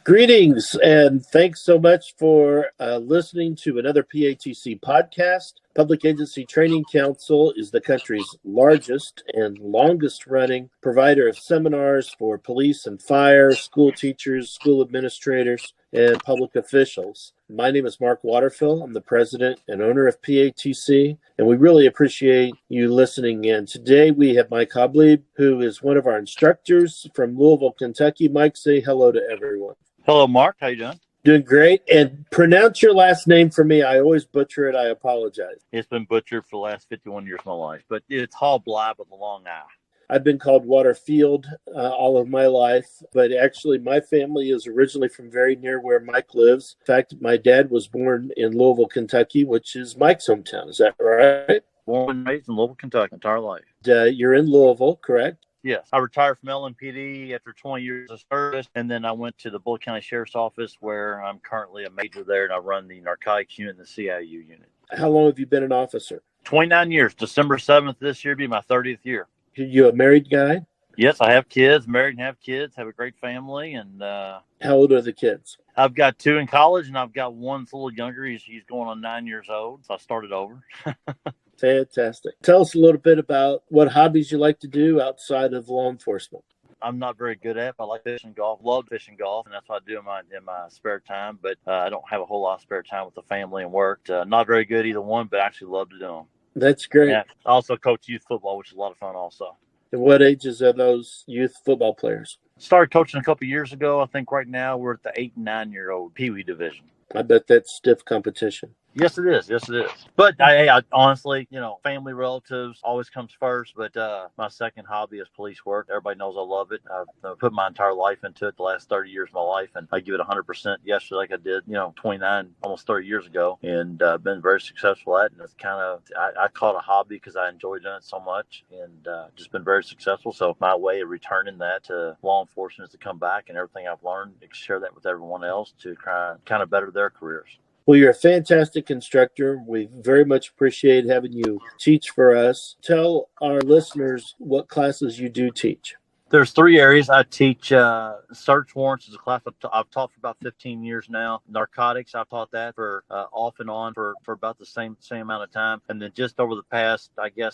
Greetings, and thanks so much for listening to another PATC podcast. Public Agency Training Council is the country's largest and longest running provider of seminars for police and fire, school teachers, school administrators, and public officials. My name is Mark Waterfill. I'm the president and owner of PATC, and we really appreciate you listening in. Today we have Mike Halbleib, who is one of our instructors from Louisville, Kentucky. Mike, say hello to everyone. Hello, Mark. How you doing? Doing great. And pronounce your last name for me. I always butcher it. I apologize. It's been butchered for the last 51 years of my life, but it's Halblieb with a long I. I've been called Waterfield all of my life, but actually my family is originally from very near where Mike lives. In fact, my dad was born in Louisville, Kentucky, which is Mike's hometown. Is that right? Born and raised in Louisville, Kentucky, entire life. You're in Louisville, correct? Yes. I retired from LMPD after 20 years of service, and then I went to the Bullitt County Sheriff's Office, where I'm currently a major there, and I run the Narcotics unit and the CIU unit. How long have you been an officer? 29 years. December 7th this year will be my 30th year. You a married guy? Yes, I have kids, married and have kids, have a great family. And how old are the kids? I've got 2 in college, and I've got one that's a little younger. He's going on 9 years old, so I started over. Fantastic. Tell us a little bit about what hobbies you like to do outside of law enforcement. I'm not very good at it. I like fishing golf, love fishing golf, and that's what I do in my spare time. But I don't have a whole lot of spare time with the family and work. Not very good either one, but I actually love to do them. That's great. Yeah. I also coach youth football, which is a lot of fun also. And what ages are those youth football players? Started coaching a couple of years ago. I think right now we're at the 8 and 9 year old Pee Wee division. I bet that's stiff competition. Yes, it is. Yes, it is. But I honestly, family, relatives always comes first. But my second hobby is police work. Everybody knows I love it. I've put my entire life into it the last 30 years of my life, and I give it 100% yesterday like I did, 29, almost 30 years ago, and been very successful at it. And it's kind of, I call it a hobby because I enjoy doing it so much, and just been very successful. So my way of returning that to law enforcement is to come back and everything I've learned, share that with everyone else to kind of better their careers. Well, you're a fantastic instructor. We very much appreciate having you teach for us. Tell our listeners what classes you do teach. There's 3 areas. I teach search warrants is a class I've taught for about 15 years now. Narcotics, I've taught that for off and on for about the same amount of time. And then just over the past,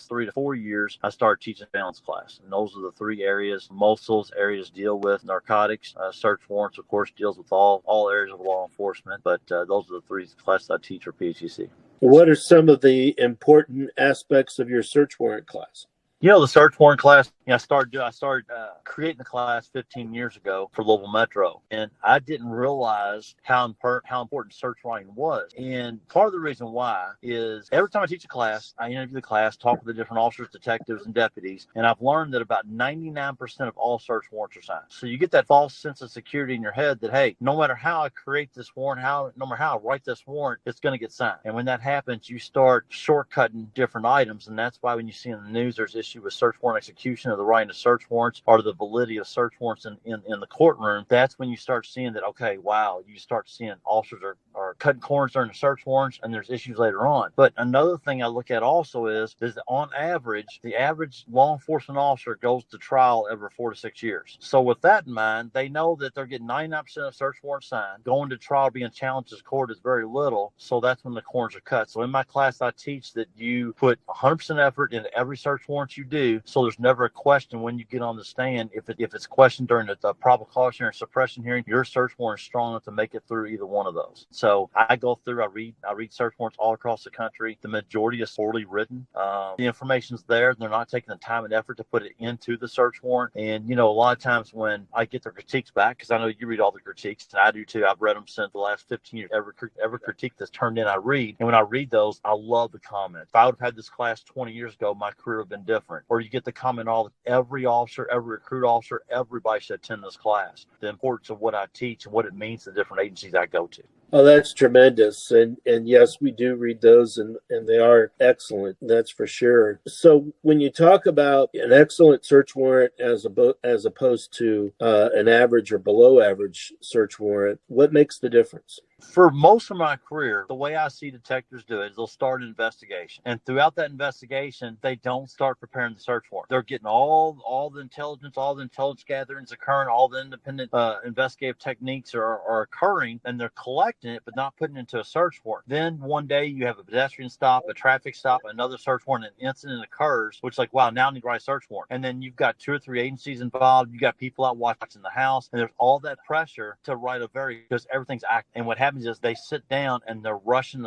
3 to 4 years, I started teaching surveillance class. And those are the 3 areas. Most of those areas deal with narcotics. Search warrants, of course, deals with all areas of law enforcement. But those are the 3 classes I teach for PHEC. What are some of the important aspects of your search warrant class? The search warrant class, I started creating the class 15 years ago for Louisville Metro, and I didn't realize how important search warrant was. And part of the reason why is every time I teach a class, I interview the class, talk with the different officers, detectives, and deputies, and I've learned that about 99% of all search warrants are signed. So you get that false sense of security in your head that, hey, no matter how I create this warrant, no matter how I write this warrant, it's going to get signed. And when that happens, you start shortcutting different items, and that's why when you see in the news there's issue with search warrant execution or the writing of search warrants or the validity of search warrants in the courtroom, that's when you start seeing that, okay, wow, you start seeing officers are cutting corners during the search warrants, and there's issues later on. But another thing I look at also is that on average, the average law enforcement officer goes to trial every 4 to 6 years. So with that in mind, they know that they're getting 99% of search warrants signed. Going to trial being challenged as court is very little, so that's when the corners are cut. So in my class, I teach that you put 100% effort into every search warrant you do, so there's never a question when you get on the stand. If it's questioned during the probable cause hearing, suppression hearing, your search warrant is strong enough to make it through either one of those. So I go through, I read search warrants all across the country. The majority is poorly written. The information's there. They're not taking the time and effort to put it into the search warrant. And, a lot of times when I get the critiques back, because I know you read all the critiques, and I do too. I've read them since the last 15 years. Every critique that's turned in, I read. And when I read those, I love the comments. If I would have had this class 20 years ago, my career would have been different. Or you get the comment every officer, every recruit officer, everybody should attend this class. The importance of what I teach and what it means to the different agencies I go to. Oh, that's tremendous. And yes, we do read those, and they are excellent. That's for sure. So when you talk about an excellent search warrant as opposed to an average or below average search warrant, what makes the difference? For most of my career, the way I see detectives do it is they'll start an investigation. And throughout that investigation, they don't start preparing the search warrant. They're getting all the intelligence gatherings occurring, all the independent investigative techniques are occurring, and they're collecting it, but not putting it into a search warrant. Then one day you have a pedestrian stop, a traffic stop, another search warrant, an incident occurs, which is like, wow, now I need to write a search warrant. And then you've got 2 or 3 agencies involved. You got people out watching the house, and there's all that pressure to write because everything's active. And what happens is they sit down and they're rushing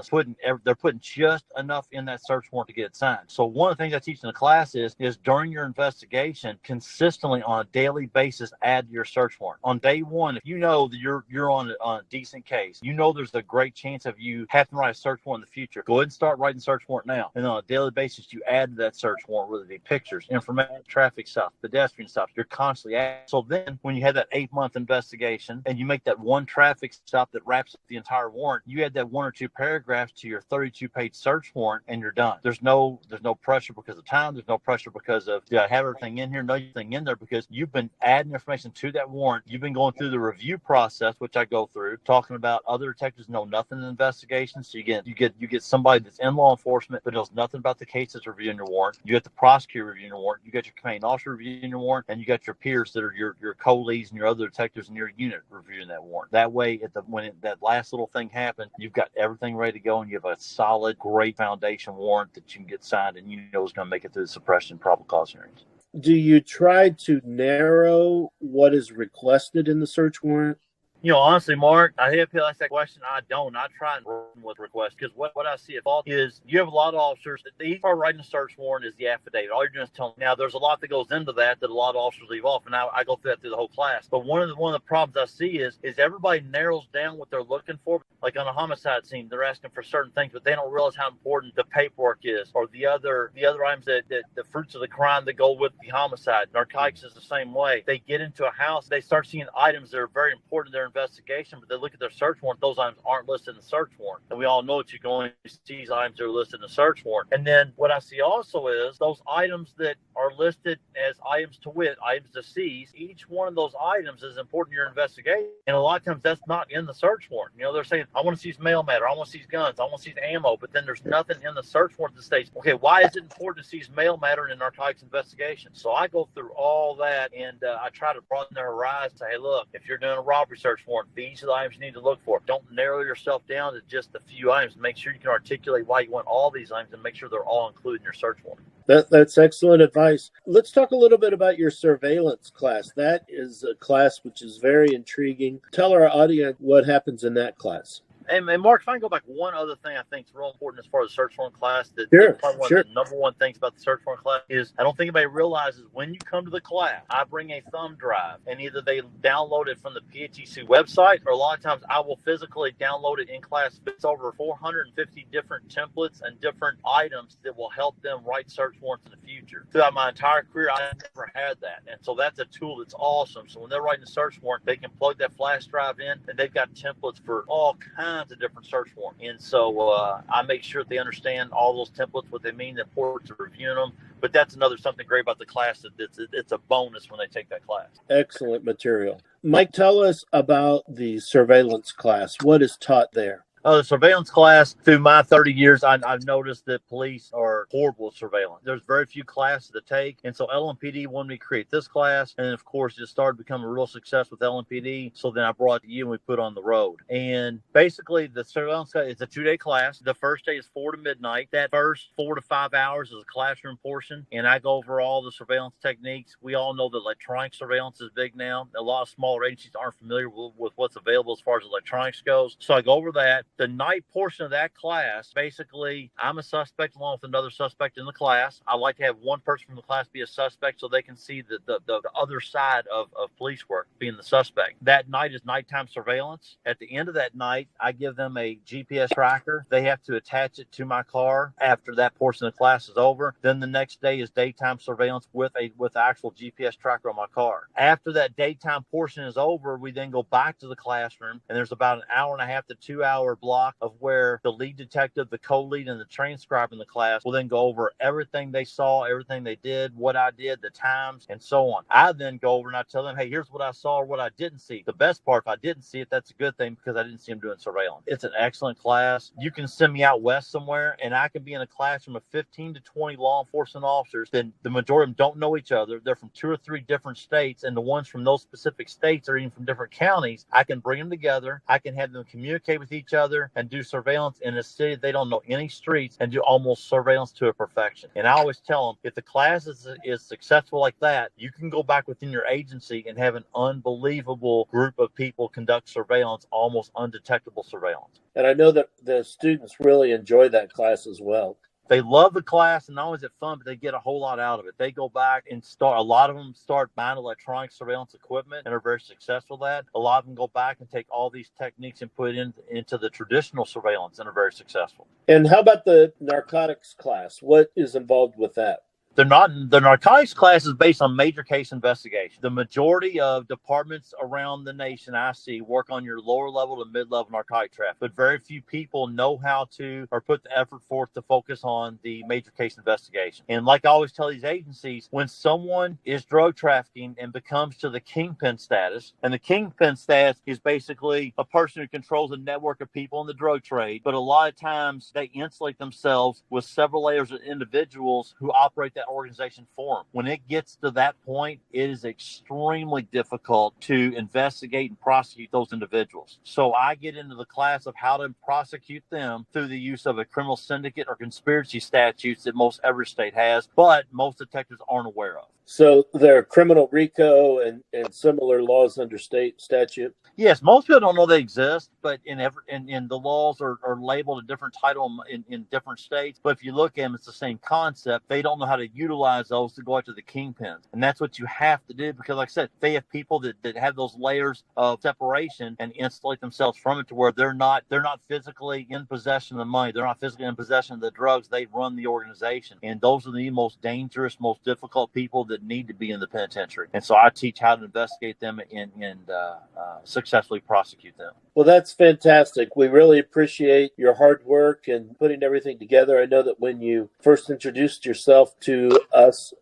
they're putting just enough in that search warrant to get it signed. So one of the things I teach in the class is during your investigation, consistently on a daily basis, add your search warrant. On day one, if you know that you're on a decent case, you know there's a great chance of you having to write a search warrant in the future, go ahead and start writing search warrant now. And on a daily basis, you add to that search warrant, whether it be pictures, information, traffic stops, pedestrian stops. You're constantly adding. So then when you have that 8-month investigation and you make that one traffic stop that wraps up the entire warrant, you add that 1 or 2 paragraphs to your 32-page search warrant and you're done. There's no pressure because of time. There's no pressure because of, do I have everything in here? No, everything in there because you've been adding information to that warrant. You've been going through the review process, which I go through, talking about other detectives know nothing in investigations. So you get somebody that's in law enforcement but knows nothing about the case that's reviewing your warrant. You get the prosecutor reviewing your warrant. You got your commanding officer reviewing your warrant, and you got your peers that are your co-leads and your other detectives in your unit reviewing that warrant. That way, when that last little thing happened, you've got everything ready to go, and you have a solid, great foundation warrant that you can get signed, and you know is going to make it through the suppression probable cause hearings. Do you try to narrow what is requested in the search warrant? Honestly, Mark, I hear people ask that question. I don't. I try and run with requests because what I see at fault is you have a lot of officers. The easy part of writing a search warrant is the affidavit. All you're doing is telling them. Now, there's a lot that goes into that a lot of officers leave off, and I go through that through the whole class. But one of the problems I see is everybody narrows down what they're looking for. Like on a homicide scene, they're asking for certain things, but they don't realize how important the paperwork is, or the other items that the fruits of the crime that go with the homicide. Narcotics is the same way. They get into a house, they start seeing items that are very important to their investigation, but they look at their search warrant, those items aren't listed in the search warrant. And we all know that you can only see these items that are listed in the search warrant. And then what I see also is those items that are listed as items to wit, items to seize, each one of those items is important to your investigation. And a lot of times that's not in the search warrant. They're saying, I want to seize mail matter, I want to seize guns, I want to seize ammo, but then there's nothing in the search warrant that states, okay, why is it important to seize mail matter in a narcotics investigation? So I go through all that, and I try to broaden their horizon, say, hey, look, if you're doing a robbery search warrant, these are the items you need to look for. Don't narrow yourself down to just a few items. Make sure you can articulate why you want all these items and make sure they're all included in your search warrant. That's excellent advice. Let's talk a little bit about your surveillance class. That is a class which is very intriguing. Tell our audience what happens in that class. And Mark, if I can go back, one other thing I think is real important as far as the search warrant class, that's probably one of the number one things about the search warrant class is I don't think anybody realizes when you come to the class, I bring a thumb drive, and either they download it from the PATC website, or a lot of times I will physically download it in class. It's over 450 different templates and different items that will help them write search warrants in the future. Throughout my entire career, I never had that. And so that's a tool that's awesome. So when they're writing a search warrant, they can plug that flash drive in, and they've got templates for all kinds of different search warrants. And so I make sure that they understand all those templates, what they mean, the importance of reviewing them. But that's something great about the class, that it's a bonus when they take that class. Excellent material. Mike, tell us about the surveillance class. What is taught there? The surveillance class, through my 30 years, I've noticed that police are horrible at surveillance. There's very few classes to take. And so LMPD wanted me to create this class. And of course, it started becoming a real success with LMPD. So then I brought it to you and we put on the road. And basically, the surveillance class is a 2-day class. The first day is 4 to midnight. That first 4 to 5 hours is a classroom portion. And I go over all the surveillance techniques. We all know that electronic surveillance is big now. A lot of smaller agencies aren't familiar with what's available as far as electronics goes. So I go over that. The night portion of that class, basically, I'm a suspect along with another suspect in the class. I like to have one person from the class be a suspect so they can see the other side of police work, being the suspect. That night is nighttime surveillance. At the end of that night, I give them a GPS tracker. They have to attach it to my car after that portion of the class is over. Then the next day is daytime surveillance with the actual GPS tracker on my car. After that daytime portion is over, we then go back to the classroom, and there's about an hour and a half to 2 hour block of where the lead detective, the co-lead, and the transcriber in the class will then go over everything they saw, everything they did, what I did, the times, and so on. I then go over and I tell them, hey, here's what I saw or what I didn't see. The best part, if I didn't see it, that's a good thing because I didn't see them doing surveillance. It's an excellent class. You can send me out west somewhere and I can be in a classroom of 15 to 20 law enforcement officers. Then the majority of them don't know each other. They're from 2 or 3 different states, and the ones from those specific states are even from different counties. I can bring them together. I can have them communicate with each other and do surveillance in a city they don't know any streets and do almost surveillance to a perfection. And I always tell them, if the class is successful like that, you can go back within your agency and have an unbelievable group of people conduct surveillance, almost undetectable surveillance. And I know that the students really enjoy that class as well. They love the class, and not only is it fun, but they get a whole lot out of it. They go back and a lot of them start buying electronic surveillance equipment and are very successful at that. A lot of them go back and take all these techniques and put it into the traditional surveillance and are very successful. And how about the narcotics class? What is involved with that? The narcotics class is based on major case investigation. The majority of departments around the nation I see work on your lower level to mid-level narcotic traffic, but very few people know how to or put the effort forth to focus on the major case investigation. And like I always tell these agencies, when someone is drug trafficking and becomes to the kingpin status, and the kingpin status is basically a person who controls a network of people in the drug trade, but a lot of times they insulate themselves with several layers of individuals who operate that organization for them. When it gets to that point, it is extremely difficult to investigate and prosecute those individuals. So I get into the class of how to prosecute them through the use of a criminal syndicate or conspiracy statutes that most every state has, but most detectives aren't aware of. So there are criminal RICO and similar laws under state statute? Yes, most people don't know they exist, but in the laws are labeled a different title in different states. But if you look at them, it's the same concept. They don't know how to utilize those to go after the kingpins. And that's what you have to do because, like I said, they have people that have those layers of separation and insulate themselves from it to where they're not physically in possession of the money. They're not physically in possession of the drugs. They run the organization. And those are the most dangerous, most difficult people that need to be in the penitentiary. And so I teach how to investigate them and successfully prosecute them. Well, that's fantastic. We really appreciate your hard work and putting everything together. I know that when you first introduced yourself to us,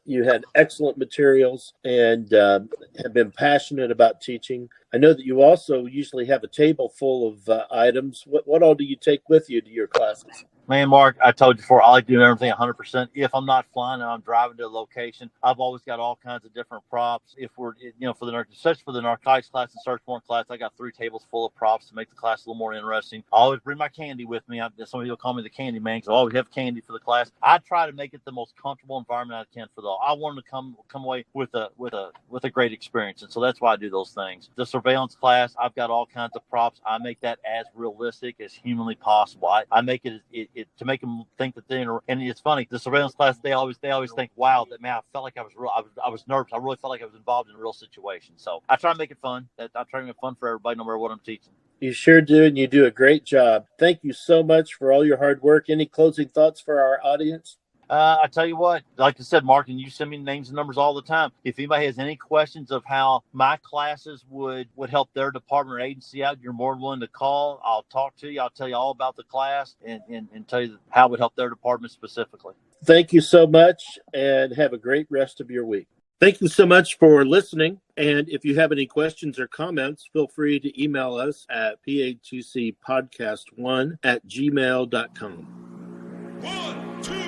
you had excellent materials and have been passionate about teaching. I know that you also usually have a table full of items. What all do you take with you to your classes? Man, Mark, I told you before, I like doing everything 100%. If I'm not flying and I'm driving to a location, I've always got all kinds of different props. If we're, especially for the narcotics class and search warrant class, I got 3 tables full of props to make the class a little more interesting. I always bring my candy with me. Some people call me the candy man because I always have candy for the class. I try to make it the most comfortable environment I can for them. I want them to come away with a great experience, and so that's why I do those things. The surveillance class, I've got all kinds of props. I make that as realistic as humanly possible. I make it to make them think that and it's funny. The surveillance class, they always think, wow, that man, I felt like I was nervous. I really felt like I was involved in a real situation. So I try to make it fun. I try to make it fun for everybody, no matter what I'm teaching. You sure do, and you do a great job. Thank you so much for all your hard work. Any closing thoughts for our audience? I tell you what, like I said, Mark, and you send me names and numbers all the time. If anybody has any questions of how my classes would help their department or agency out, you're more than willing to call. I'll talk to you. I'll tell you all about the class and tell you how it would help their department specifically. Thank you so much, and have a great rest of your week. Thank you so much for listening. And if you have any questions or comments, feel free to email us at patcpodcast1@gmail.com. 1, 2